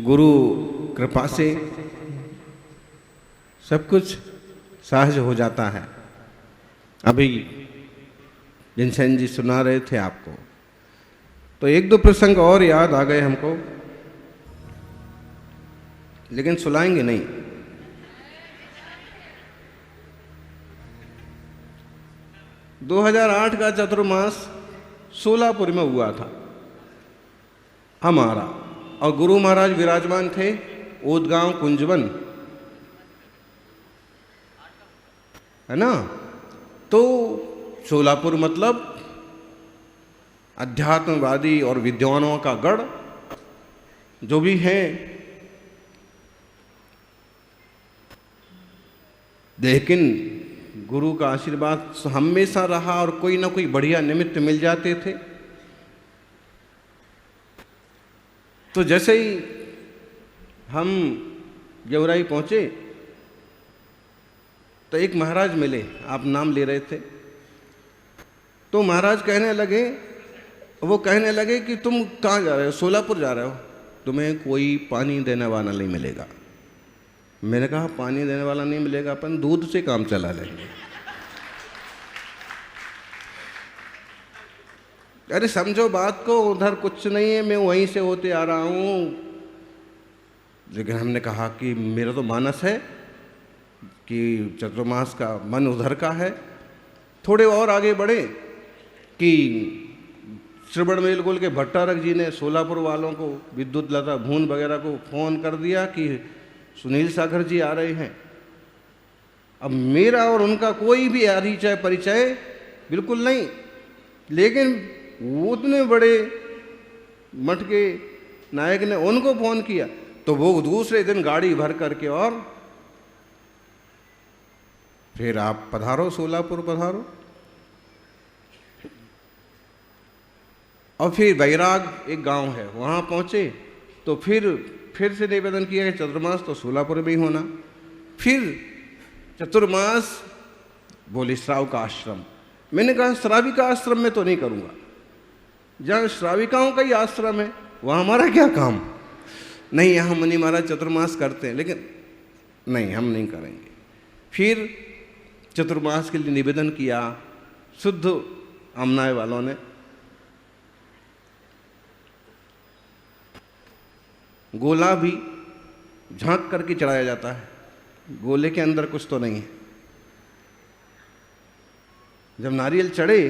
गुरु कृपा से सब कुछ सहज हो जाता है। अभी जिनसेन जी सुना रहे थे आपको, तो एक दो प्रसंग और याद आ गए हमको, लेकिन सुनाएंगे नहीं। – 2008 का चतुर्मास सोलापुर में हुआ था हमारा, और गुरु महाराज विराजमान थे ओदगांव कुंजवन, है ना। तो सोलापुर मतलब अध्यात्मवादी और विद्वानों का गढ़ जो भी है। लेकिन गुरु का आशीर्वाद हमेशा रहा और कोई ना कोई बढ़िया निमित्त मिल जाते थे। तो जैसे ही हम गेवराई पहुंचे तो एक महाराज मिले, आप नाम ले रहे थे, तो महाराज वो कहने लगे कि तुम कहाँ जा रहे हो? सोलापुर जा रहे हो, तुम्हें कोई पानी देने वाला नहीं मिलेगा। मैंने कहा पानी देने वाला नहीं मिलेगा, अपन दूध से काम चला लेंगे। अरे समझो बात को, उधर कुछ नहीं है, मैं वहीं से होते आ रहा हूं। लेकिन हमने कहा कि मेरा तो मानस है कि चतुर्मास का मन उधर का है। थोड़े और आगे बढ़े कि श्रवण मेलगोल के भट्टारक जी ने सोलापुर वालों को, विद्युत लता भून वगैरह को फोन कर दिया कि सुनील सागर जी आ रहे हैं। अब मेरा और उनका कोई भी परिचय बिल्कुल नहीं, लेकिन उतने बड़े मठ के नायक ने उनको फोन किया, तो वो दूसरे दिन गाड़ी भर करके और फिर आप पधारो, सोलापुर पधारो। और फिर बैराग एक गांव है, वहाँ पहुँचे तो फिर से निवेदन किया कि चतुर्मास तो सोलापुर में ही होना। फिर चतुर्मास बोले श्राव का आश्रम। मैंने कहा श्राविका आश्रम में तो नहीं करूँगा, जहाँ श्राविकाओं का ही आश्रम है वहाँ हमारा क्या काम। नहीं, यहाँ मुनि महाराज चतुर्मास करते हैं, लेकिन नहीं, हम नहीं करेंगे। फिर चतुर्मास के लिए निवेदन किया शुद्ध अमनाय वालों ने। गोला भी झांक करके चढ़ाया जाता है, गोले के अंदर कुछ तो नहीं है। जब नारियल चढ़े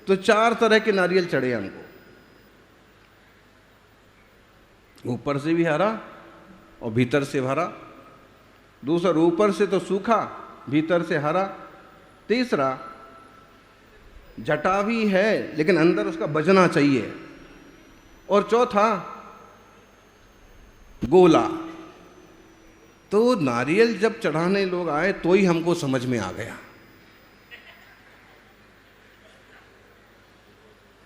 तो 4 तरह के नारियल चढ़े हमको, ऊपर से भी हरा और भीतर से भरा। दूसरा, ऊपर से तो सूखा, भीतर से हरा। तीसरा, जटा भी है लेकिन अंदर उसका बजना चाहिए। और चौथा, गोला। तो नारियल जब चढ़ाने लोग आए तो ही हमको समझ में आ गया।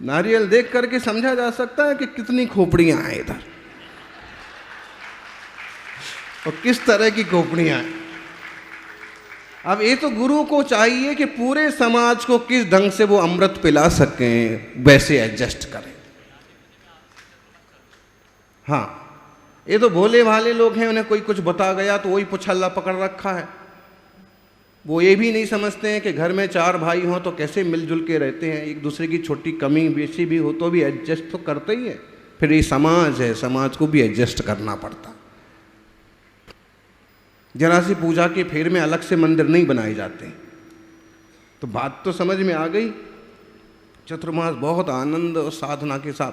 नारियल देख करके समझा जा सकता है कि कितनी खोपड़ियां हैं इधर और किस तरह की खोपड़ियां हैं। अब ये तो गुरु को चाहिए कि पूरे समाज को किस ढंग से वो अमृत पिला सकें, वैसे एडजस्ट करें। हाँ, ये तो भोले भाले लोग हैं, उन्हें कोई कुछ बता गया तो वही पुछल्ला पकड़ रखा है। वो ये भी नहीं समझते हैं कि घर में 4 भाई हों तो कैसे मिलजुल के रहते हैं, एक दूसरे की छोटी कमी बेसी भी हो तो भी एडजस्ट तो करते ही है। फिर ये समाज है, समाज को भी एडजस्ट करना पड़ता। जरा सी पूजा के फेर में अलग से मंदिर नहीं बनाए जाते। तो बात तो समझ में आ गई। चतुर्मास बहुत आनंद और साधना के साथ,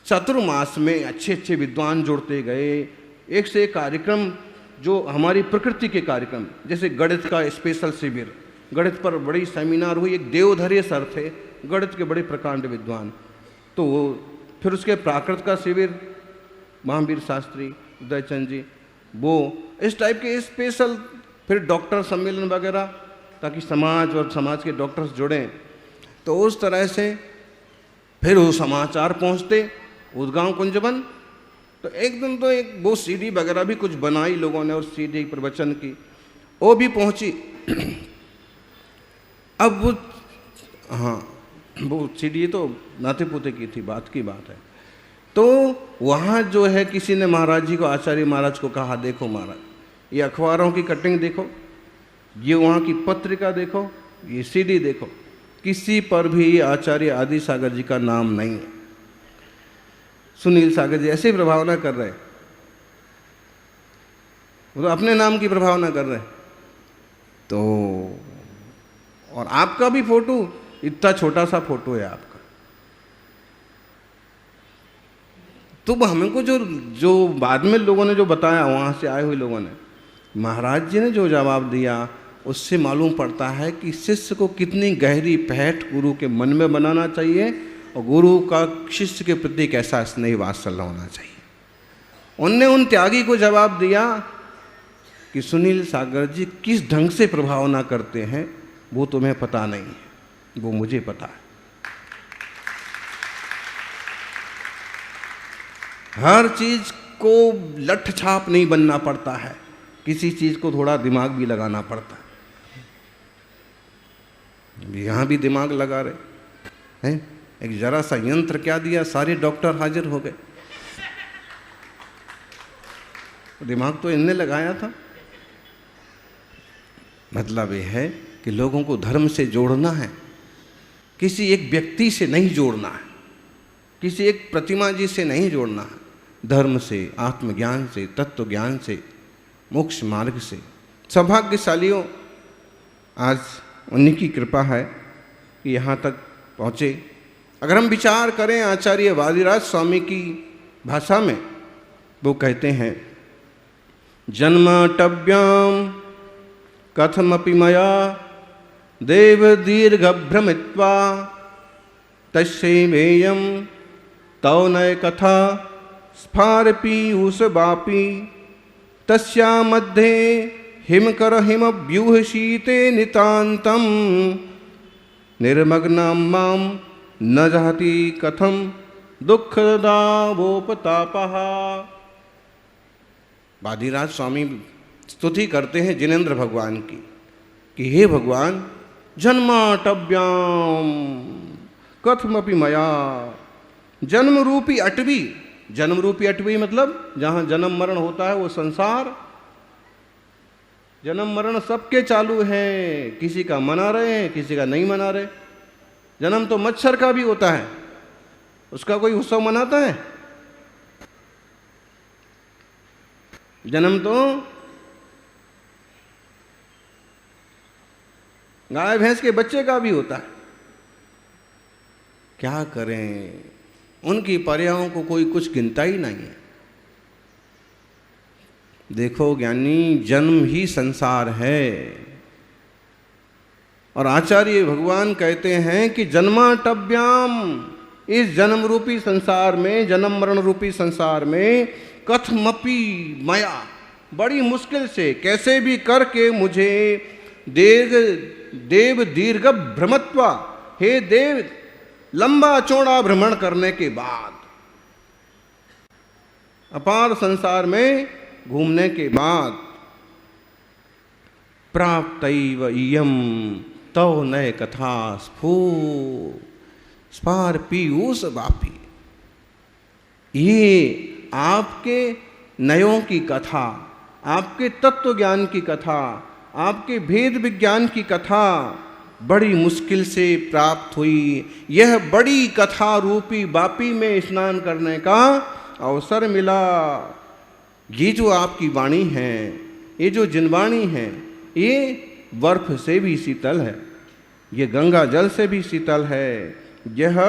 चतुर्मास में अच्छे अच्छे विद्वान जुड़ते गए। एक से एक कार्यक्रम, जो हमारी प्रकृति के कार्यक्रम, जैसे गणित का स्पेशल शिविर, गणित पर बड़ी सेमिनार हुई। एक देवधर्य सर थे, गणित के बड़े प्रकांड विद्वान। तो फिर उसके प्राकृत का शिविर, महावीर शास्त्री, उदयचंद जी, वो इस टाइप के स्पेशल। फिर डॉक्टर सम्मेलन वगैरह, ताकि समाज और समाज के डॉक्टर्स जुड़ें। तो उस तरह से फिर वो समाचार पहुँचते उदगांव कुंजवन। तो एक दिन तो एक वो सीडी वगैरह भी कुछ बनाई लोगों ने, और सीडी प्रवचन की वो भी पहुंची। अब वो, हाँ, वो सीडी तो नाते पोते की थी, बात की बात है। तो तो वहाँ जो है किसी ने महाराज जी को, आचार्य महाराज को कहा, देखो महाराज, ये अखबारों की कटिंग देखो, ये वहाँ की पत्रिका देखो, ये सीडी देखो, किसी पर भी आचार्य आदि सागर जी का नाम नहीं है। सुनील सागर जी ऐसे प्रभावना कर रहे हैं, वो तो अपने नाम की प्रभावना कर रहे हैं। तो और आपका भी फोटो, इतना छोटा सा फोटो है आपका। तो हमको जो बाद में लोगों ने जो बताया, वहाँ से आए हुए लोगों ने, महाराज जी ने जो जवाब दिया, उससे मालूम पड़ता है कि शिष्य को कितनी गहरी पैठ गुरु के मन में बनाना चाहिए और गुरु का शिष्य के प्रति कैसा स्नेह वात्सल्य होना चाहिए। उनने उन त्यागी को जवाब दिया कि सुनील सागर जी किस ढंग से प्रभावना करते हैं वो तुम्हें पता नहीं है, वो मुझे पता है। हर चीज को लठ छाप नहीं बनना पड़ता है, किसी चीज को थोड़ा दिमाग भी लगाना पड़ता है। यहाँ भी दिमाग लगा रहे हैं, एक जरा सा यंत्र क्या दिया, सारे डॉक्टर हाजिर हो गए। दिमाग तो इनने लगाया था। मतलब यह है कि लोगों को धर्म से जोड़ना है, किसी एक व्यक्ति से नहीं जोड़ना है, किसी एक प्रतिमा जी से नहीं जोड़ना है, धर्म से, आत्मज्ञान से, तत्व ज्ञान से, मोक्ष मार्ग से। सौभाग्यशालियों, आज उन्हीं की कृपा है कि यहाँ तक पहुँचे। अगर हम विचार करें आचार्य वादिराज स्वामी की भाषा में, वो कहते हैं, जन्माटव्याम कथमपि मया देव दीर्घ भ्रमित्वा तस्यैवेयं तौ नय कथा स्फार पीयूष वापी तस्या मध्ये हिमकर हिमव्यूह शीते नितान्तं निर्मग्नं मां न जहति कथम दुःखदावोपतापः। वादिराज स्वामी स्तुति करते हैं जिनेंद्र भगवान की कि हे भगवान, जन्माटव्याम कथमपि मया, जन्म रूपी अटवी, जन्म रूपी अटवी मतलब जहाँ जन्म मरण होता है वो संसार, जन्म मरण सबके चालू है, किसी का मना रहे हैं, किसी का नहीं मना रहे। जन्म तो मच्छर का भी होता है, उसका कोई उत्सव मनाता है? जन्म तो गाय भैंस के बच्चे का भी होता है। क्या करें, उनकी पर्यायों को कोई कुछ गिनता ही नहीं है। देखो ज्ञानी, जन्म ही संसार है। और आचार्य भगवान कहते हैं कि जन्माटव्याम, इस जन्म रूपी संसार में, जन्म मरण रूपी संसार में, कथमपि मया, बड़ी मुश्किल से, कैसे भी करके मुझे देव दीर्घ भ्रमत्वा, हे देव, लंबा चौड़ा भ्रमण करने के बाद, अपार संसार में घूमने के बाद, प्राप्तैव इयं तव नय कथा स्फार पीयूष वापी, ये आपके नयों की कथा, आपके तत्व ज्ञान की कथा, आपके भेद विज्ञान की कथा बड़ी मुश्किल से प्राप्त हुई। यह बड़ी कथा रूपी वापी में स्नान करने का अवसर मिला। ये जो आपकी वाणी है, ये जो जिनवाणी है, ये बर्फ से भी शीतल है, ये गंगा जल से भी शीतल है, यह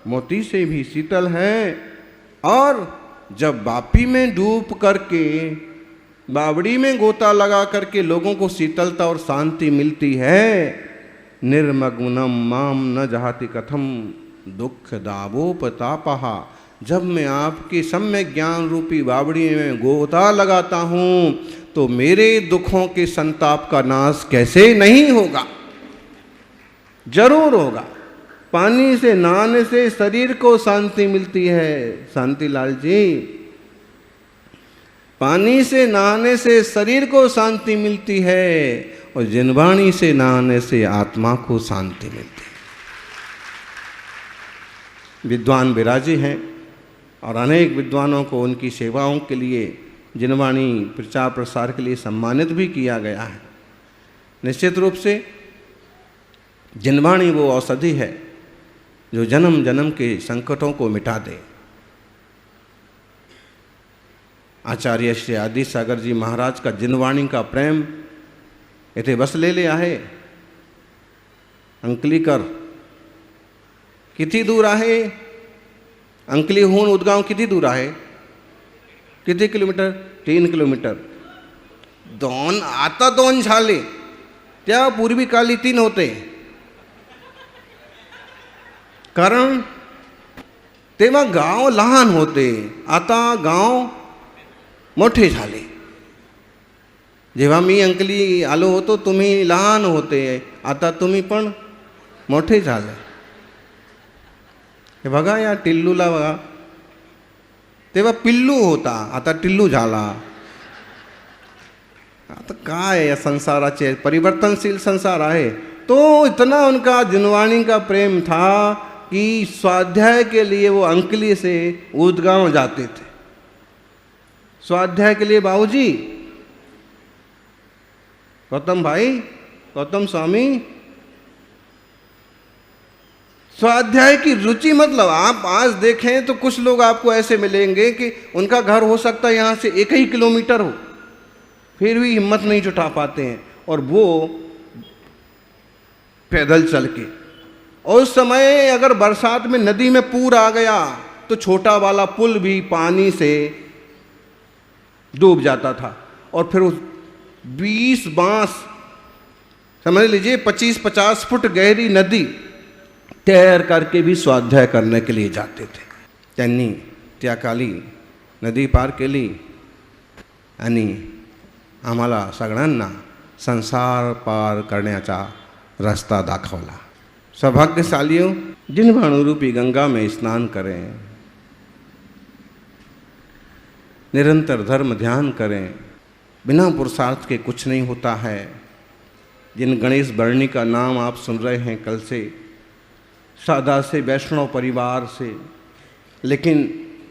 मोती से भी शीतल है। और जब वापी में डूब करके, बावड़ी में गोता लगा करके लोगों को शीतलता और शांति मिलती है, निर्मग्नम माम न जहाति कथम दुख दावोपतापः, जब मैं आपके सम्यक ज्ञान रूपी बावड़ी में गोता लगाता हूँ तो मेरे दुखों के संताप का नाश कैसे नहीं होगा? जरूर होगा। पानी से नहाने से शरीर को शांति मिलती है, शांतिलाल जी, पानी से नहाने से शरीर को शांति मिलती है और जिनवाणी से नहाने से आत्मा को शांति मिलती है। विद्वान विराजी हैं और अनेक विद्वानों को उनकी सेवाओं के लिए जिनवाणी प्रचार प्रसार के लिए सम्मानित भी किया गया है। निश्चित रूप से जिनवाणी वो औषधि है जो जन्म जन्म के संकटों को मिटा दे। आचार्य श्री आदि सागर जी महाराज का जिनवाणी का प्रेम इथे बस ले लिया है। अंकलीकर किती दूर आहे? अंकलीहून उदगाव किती दूर आहे? किती किलोमीटर? 3 किलोमीटर। आता दोन झाले, त्या पूर्वी काली 3 होते, कारण तेव्हा गाव लहान होते, आता गाव मोठे झाले। जेव्हा मी अंकली आलो होतो तुम्ही लहान होते, आता तुम्ही पण मोठे झाले। हे बघा या टिल्लूला बघा, तेव्हा पिल्लू होता, आता टिल्लू झाला। आता काय या संसाराचे परिवर्तनशील संसार आहे। तो इतना उनका जिनवाणी का प्रेम था कि स्वाध्याय के लिए वो अंकली से उदगांव जाते थे। स्वाध्याय के लिए बाबूजी, गौतम भाई, गौतम स्वामी, स्वाध्याय की रुचि मतलब आप आज देखें तो कुछ लोग आपको ऐसे मिलेंगे कि उनका घर हो सकता है यहाँ से 1 ही किलोमीटर हो, फिर भी हिम्मत नहीं जुटा पाते हैं, और वो पैदल चल के। और उस समय अगर बरसात में नदी में पूर आ गया तो छोटा वाला पुल भी पानी से डूब जाता था, और फिर उस 20 बांस समझ लीजिए 25-50 फुट गहरी नदी तैर करके भी स्वाध्याय करने के लिए जाते थे। त्यांनी त्या काली नदी पार केली आणि आम्हाला सगळ्यांना संसार पार करण्याचा रास्ता दाखवला। सौभाग्यशालियों, जिनवाणी गंगा में स्नान करें, निरंतर धर्म ध्यान करें। बिना पुरुषार्थ के कुछ नहीं होता है। जिन गणेश वर्णी का नाम आप सुन रहे हैं कल से, सादा से वैष्णव परिवार से, लेकिन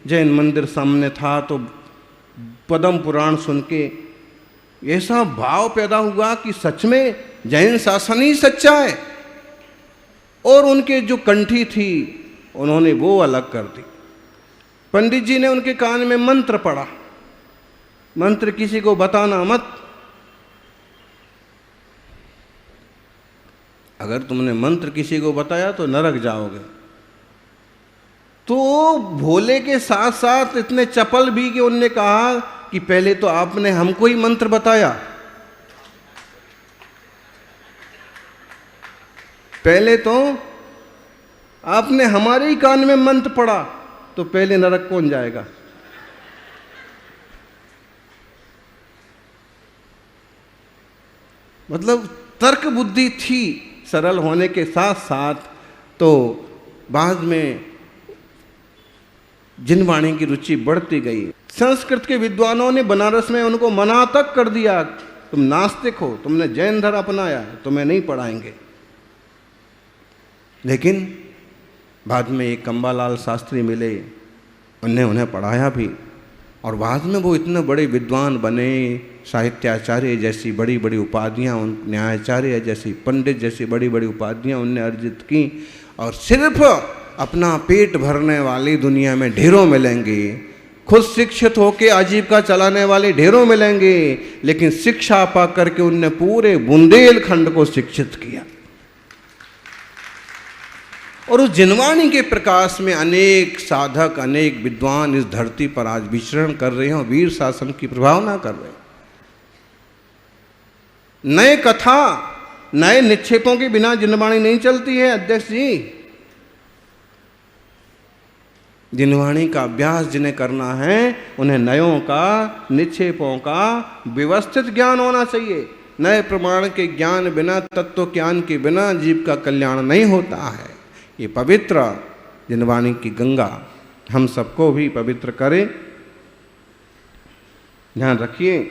जैन मंदिर सामने था तो पद्म पुराण सुन के ऐसा भाव पैदा हुआ कि सच में जैन शासन ही सच्चा है। और उनके जो कंठी थी उन्होंने वो अलग कर दी। पंडित जी ने उनके कान में मंत्र पढ़ा, मंत्र किसी को बताना मत। अगर तुमने मंत्र किसी को बताया तो नरक जाओगे। तो भोले के साथ साथ इतने चपल भी कि उनने कहा कि पहले तो आपने हमको ही मंत्र बताया, पहले तो आपने हमारे ही कान में मंत्र पढ़ा, तो पहले नरक कौन जाएगा? मतलब तर्क बुद्धि थी सरल होने के साथ साथ, तो बाद में जिनवाणी की रुचि बढ़ती गई। संस्कृत के विद्वानों ने बनारस में उनको मना तक कर दिया, तुम नास्तिक हो, तुमने जैन धर्म अपनाया, तुम्हें नहीं पढ़ाएंगे। लेकिन बाद में एक कंबालाल शास्त्री मिले, उन्हें उन्हें पढ़ाया भी, और बाद में वो इतने बड़े विद्वान बने। साहित्याचार्य जैसी बड़ी बड़ी उपाधियाँ, न्यायाचार्य जैसी, पंडित जैसी बड़ी बड़ी उपाधियाँ उनने अर्जित की। और सिर्फ अपना पेट भरने वाली दुनिया में ढेरों मिलेंगे, खुद शिक्षित होकर आजीविका चलाने वाले ढेरों मिलेंगे, लेकिन शिक्षा पा करके उनने पूरे बुंदेलखंड को शिक्षित किया। और उस जिनवाणी के प्रकाश में अनेक साधक, अनेक विद्वान इस धरती पर आज विचरण कर रहे हैं और वीर शासन की प्रभावना कर रहे हैं। नए कथा, नए निक्षेपों के बिना जिनवाणी नहीं चलती है अध्यक्ष जी। जिनवाणी का अभ्यास जिन्हें करना है, उन्हें नयों का, निक्षेपों का व्यवस्थित ज्ञान होना चाहिए। नए प्रमाण के ज्ञान बिना, तत्व ज्ञान के बिना जीव का कल्याण नहीं होता है। ये पवित्र जिनवाणी की गंगा हम सबको भी पवित्र करे। ध्यान रखिए,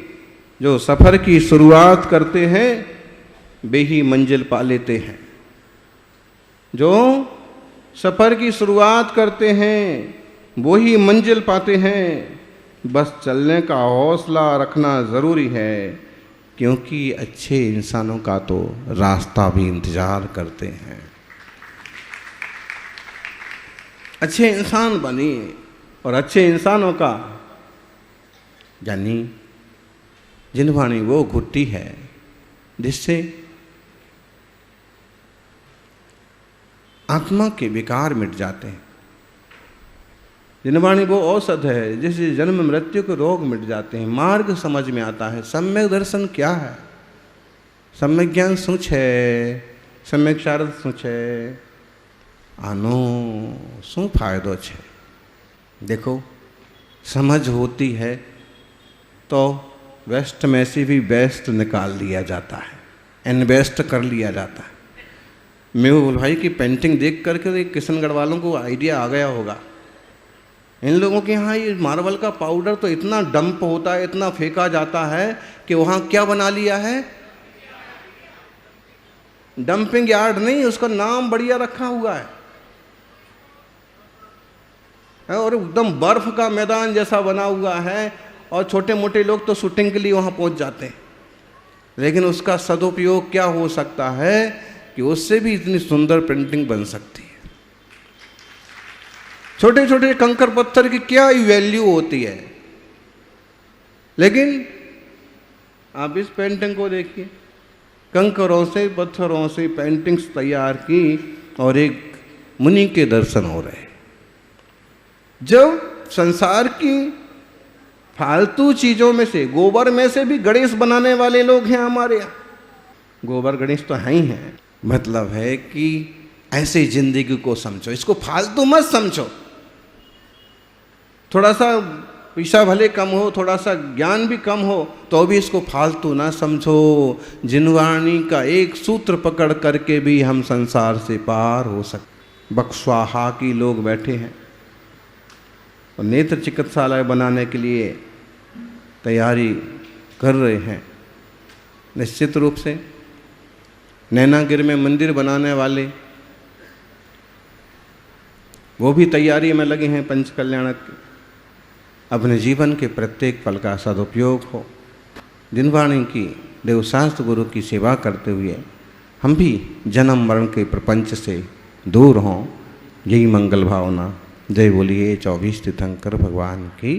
जो सफ़र की शुरुआत करते हैं वे ही मंजिल पा लेते हैं। जो सफ़र की शुरुआत करते हैं वो ही मंजिल पाते हैं। बस चलने का हौसला रखना ज़रूरी है, क्योंकि अच्छे इंसानों का तो रास्ता भी इंतज़ार करते हैं। अच्छे इंसान बनिए, और अच्छे इंसानों का यानी जिनवाणी वो घुट्टी है जिससे आत्मा के विकार मिट जाते हैं। जिनवाणी वो औषध है जिससे जन्म मृत्यु के रोग मिट जाते हैं। मार्ग समझ में आता है। सम्यक दर्शन क्या है? सम्यक ज्ञान सुच है, सम्यक शारद सुच है, आनो શું फायदो છે? देखो, समझ होती है तो वेस्ट में से भी बेस्ट निकाल दिया जाता है, इन्वेस्ट कर लिया जाता है। मेहुल भाई की पेंटिंग देख करके किशनगढ़ वालों को आइडिया आ गया होगा, इन लोगों के यहाँ ये मार्बल का पाउडर तो इतना डंप होता है, इतना फेंका जाता है कि वहाँ क्या बना लिया है? डंपिंग यार्ड नहीं, उसका नाम बढ़िया रखा हुआ है, और एकदम बर्फ का मैदान जैसा बना हुआ है, और छोटे मोटे लोग तो शूटिंग के लिए वहाँ पहुँच जाते हैं। लेकिन उसका सदुपयोग क्या हो सकता है कि उससे भी इतनी सुंदर पेंटिंग बन सकती है। छोटे छोटे कंकर पत्थर की क्या वैल्यू होती है, लेकिन आप इस पेंटिंग को देखिए, कंकरों से पत्थरों से पेंटिंग्स तैयार की और एक मुनि के दर्शन हो रहे। जब संसार की फालतू चीजों में से, गोबर में से भी गणेश बनाने वाले लोग हैं हमारे यहाँ। गोबर गणेश तो हैं ही हैं। मतलब है कि ऐसे जिंदगी को समझो, इसको फालतू मत समझो। थोड़ा सा पैसा भले कम हो, थोड़ा सा ज्ञान भी कम हो, तो भी इसको फालतू ना समझो। जिनवाणी का एक सूत्र पकड़ करके भी हम संसार से पार हो सकते। बक्सवाहा की लोग बैठे हैं और नेत्र चिकित्सालय बनाने के लिए तैयारी कर रहे हैं। निश्चित रूप से नैनागिर में मंदिर बनाने वाले वो भी तैयारी में लगे हैं पंच कल्याणक की। अपने जीवन के प्रत्येक पल का सदुपयोग हो। जिनवाणी की देवशास्त्र गुरु की सेवा करते हुए हम भी जन्म मरण के प्रपंच से दूर हों, यही मंगल भावना। जय बोलिए 24 तीर्थंकर भगवान की।